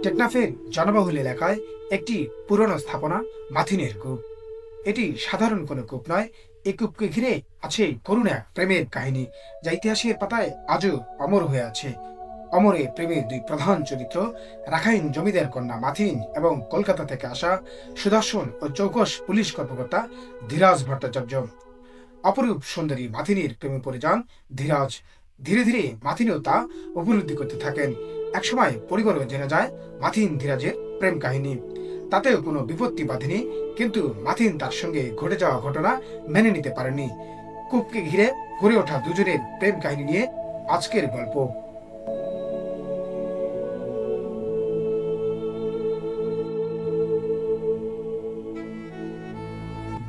টেকনাফের জনবহুল এলাকায় একটি পুরনো স্থাপনা মাথিনের কূপ। এটি সাধারণ কোনো কূপ নয়। এই কূপকে ঘিরে আছে করুণ এক প্রেমের কাহিনী, যা ইতিহাসের পাতায় আজও অমর হয়ে আছে। অমরে প্রেমের দুই প্রধান চরিত্র, রাখাইন জমিদার কন্যা মাথিন এবং কলকাতা থেকে আসা সুদর্শন ও চৌকস পুলিশ কর্মকর্তা ধীরাজ ভট্টাচার্য। অপরূপ সুন্দরী মাথিনীর প্রেমে পড়ে যান ধীরাজ। ধীরে ধীরে মাথিনও তা উপলব্ধি করতে থাকেন। একসময় পরিবারও জেনে যায় মাথিন ধীরাজের প্রেম কাহিনী। তাতেও কোনো বিপত্তি বাঁধেনি, কিন্তু মাথিন তার সঙ্গে ঘটে যাওয়া ঘটনা মেনে নিতে পারেনি। কূপকে ঘিরে গড়ে ওঠা দুজনের প্রেম কাহিনী নিয়ে আজকের গল্প।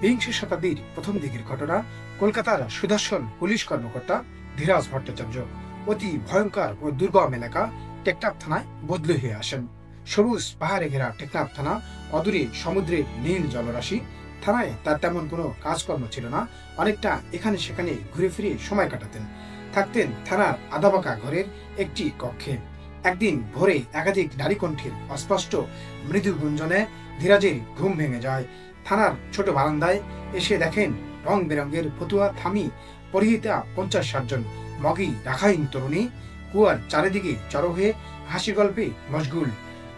বিংশ শতাব্দীর প্রথম দিকের ঘটনা। কলকাতার সুদর্শন পুলিশ কর্মকর্তা ধীরাজ ভট্টাচার্য অতি ভয়ঙ্কর ও দুর্গম এলাকা টেকনাফ থানায় বদলি হয়ে আসেন। সবুজ পাহাড়ে ঘেরা টেকনাফ থানা, অদূরে সমুদ্রের নীল জলরাশি। থানায় তার তেমন কোনো কাজকর্ম ছিল না। অনেকটা এখানে সেখানে ঘুরে ফিরে সময় কাটাতেন। থাকতেন থানার আদাবাঁকা ঘরের একটি কক্ষে। একদিন ভোরে একাধিক নারী কণ্ঠের অস্পষ্ট মৃদু গুঞ্জনে ধীরাজের ঘুম ভেঙে যায়। থানার ছোট বারান্দায় এসে দেখেন রং বেরঙের ফতুয়া থামি পরিহিতা 50-60 জন মগী রাখাইন তরুণী কুয়ার চারিদিকে জড়ো হয়ে হাসি গল্পে মশগুল।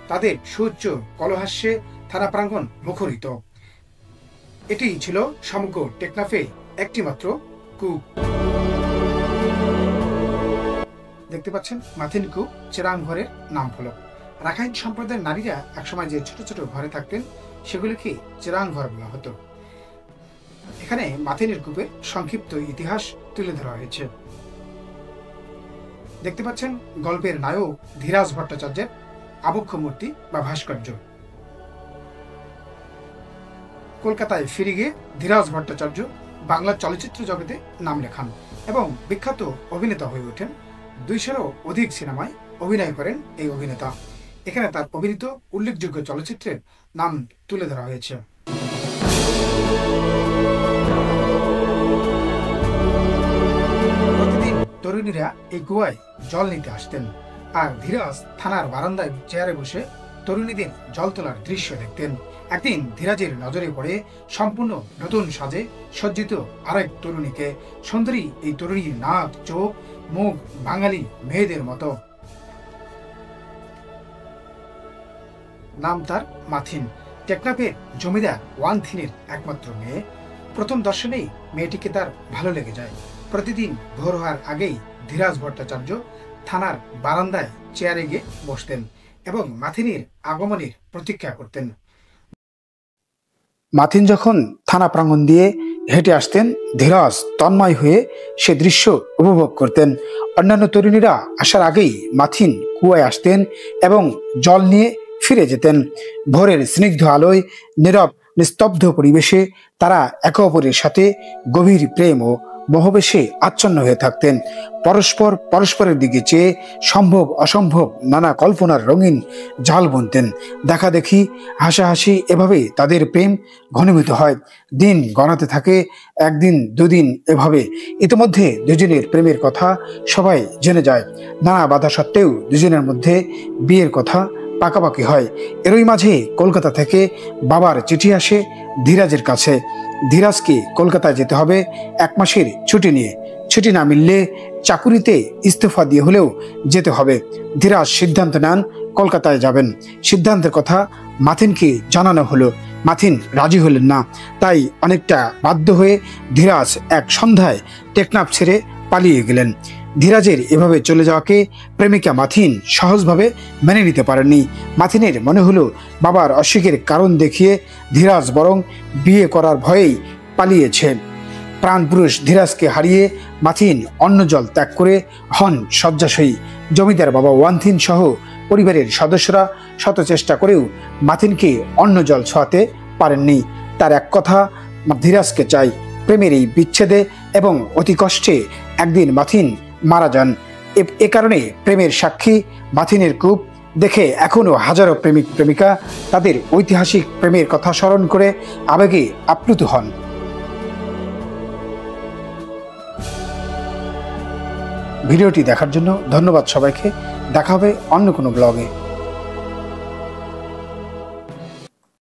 তাদের সুউচ্চ কলহাস্যে থানা প্রাঙ্গণ মুখরিত। এটি ছিল সমগ্র টেকনাফে একটি মাত্র কূপ। দেখতে পাচ্ছেন মাথিন কূপ চেরাং ঘরের নাম ফলক। রাখাইন সম্প্রদায়ের নারীরা একসময় যে ছোট ছোট ঘরে থাকতেন সেগুলিকে চেরাং ঘর বলা হতো। এখানে মাথিনের কূপের সংক্ষিপ্ত ইতিহাস তুলে ধরা হয়েছে। দেখতে পাচ্ছেন গল্পের নায়ক ধীরাজ ভট্টাচার্যের আবক্ষ মূর্তি বা ভাস্কর্য। কলকাতায় ফিরে গিয়ে ধীরাজ ভট্টাচার্য বাংলা চলচ্চিত্র জগতে নাম লেখান এবং বিখ্যাত অভিনেতা হয়ে ওঠেন। 200-এরও অধিক সিনেমায় অভিনয় করেন এই অভিনেতা। এখানে তার অভিনীত উল্লেখযোগ্য চলচ্চিত্রের নাম তুলে ধরা হয়েছে। প্রতিদিন তরুণীরা এই কুয়ায় জল নিতে আসতেন, আর ধীরাজ থানার বারান্দায় চেয়ারে বসে তরুণীদের জল তোলার দৃশ্য দেখতেন। একদিন ধীরাজের নজরে পড়ে সম্পূর্ণ নতুন সাজে সজ্জিত আরেক তরুণীকে। সুন্দরী এই তরুণীর নাক, চোখ, মুখ বাঙালি মেয়েদের মতো। নাম তার মাথিন, টেকনাফের জমিদার ওয়ানথিনের একমাত্র মেয়ে। প্রথম দর্শনেই মেয়েটিকে তার ভালো লেগে যায়। প্রতিদিন ভোর হওয়ার আগেই ধীরাজ ভট্টাচার্য থানার বারান্দায় চেয়ারে গিয়ে বসতেন এবং মাথিনের আগমনের প্রতীক্ষা করতেন। মাথিন যখন থানা প্রাঙ্গণ দিয়ে হেঁটে আসতেন, ধীরাজ তন্ময় হয়ে সে দৃশ্য উপভোগ করতেন। অন্যান্য তরুণীরা আসার আগেই মাথিন কুয়ায় আসতেন এবং জল নিয়ে ফিরে যেতেন। ভোরের স্নিগ্ধ আলোয় নীরব নিস্তব্ধ পরিবেশে তারা একে অপরের সাথে গভীর প্রেম ও মোহবেশে আচ্ছন্ন হয়ে থাকতেন। পরস্পরের দিকে চেয়ে সম্ভব অসম্ভব নানা কল্পনার রঙিন জাল বুনতেন। দেখা দেখি হাসাহাসি এভাবে তাদের প্রেম ঘনীভূত হয়। দিন গণাতে থাকে, একদিন দুদিন এভাবে। ইতিমধ্যে দুজনের প্রেমের কথা সবাই জেনে যায়। নানা বাধা সত্ত্বেও দুজনের মধ্যে বিয়ের কথা পাকাপাকি হয়। এরই মাঝে কলকাতা থেকে বাবার চিঠি আসে ধীরাজের কাছে। ধীরাজকে কলকাতায় যেতে হবে 1 মাসের ছুটি নিয়ে। ছুটি না মিললে চাকুরিতে ইস্তফা দিয়ে হলেও যেতে হবে। ধীরাজ সিদ্ধান্ত নেন কলকাতায় যাবেন। সিদ্ধান্তের কথা মাথিনকে জানানো হলো। মাথিন রাজি হলেন না। তাই অনেকটা বাধ্য হয়ে ধীরাজ এক সন্ধ্যায় টেকনাফ ছেড়ে পালিয়ে গেলেন। ধীরাজের এভাবে চলে যাওয়াকে প্রেমিকা মাথিন সহজভাবে মেনে নিতে পারেননি। মাথিনের মনে হলো বাবার অসুখের কারণ দেখিয়ে ধীরাজ বরং বিয়ে করার ভয়েই পালিয়েছে। প্রাণপুরুষ ধীরাজকে হারিয়ে মাথিন অন্নজল ত্যাগ করে হন শয্যাশয়ী। জমিদার বাবা ওয়ানথিন সহ পরিবারের সদস্যরা শত চেষ্টা করেও মাথিনকে অন্নজল ছোঁয়াতে পারেননি। তার এক কথা, ধীরাজকে চাই। প্রেমের এই বিচ্ছেদে এবং অতি কষ্টে একদিন মাথিন মারা যান। এ কারণে প্রেমের সাক্ষী মাথিনের কূপ দেখে এখনো হাজারো প্রেমিক প্রেমিকা তাদের ঐতিহাসিক প্রেমের কথা স্মরণ করে আবেগে আপ্লুত হন। ভিডিওটি দেখার জন্য ধন্যবাদ সবাইকে। দেখা হবে অন্য কোনো ব্লগে।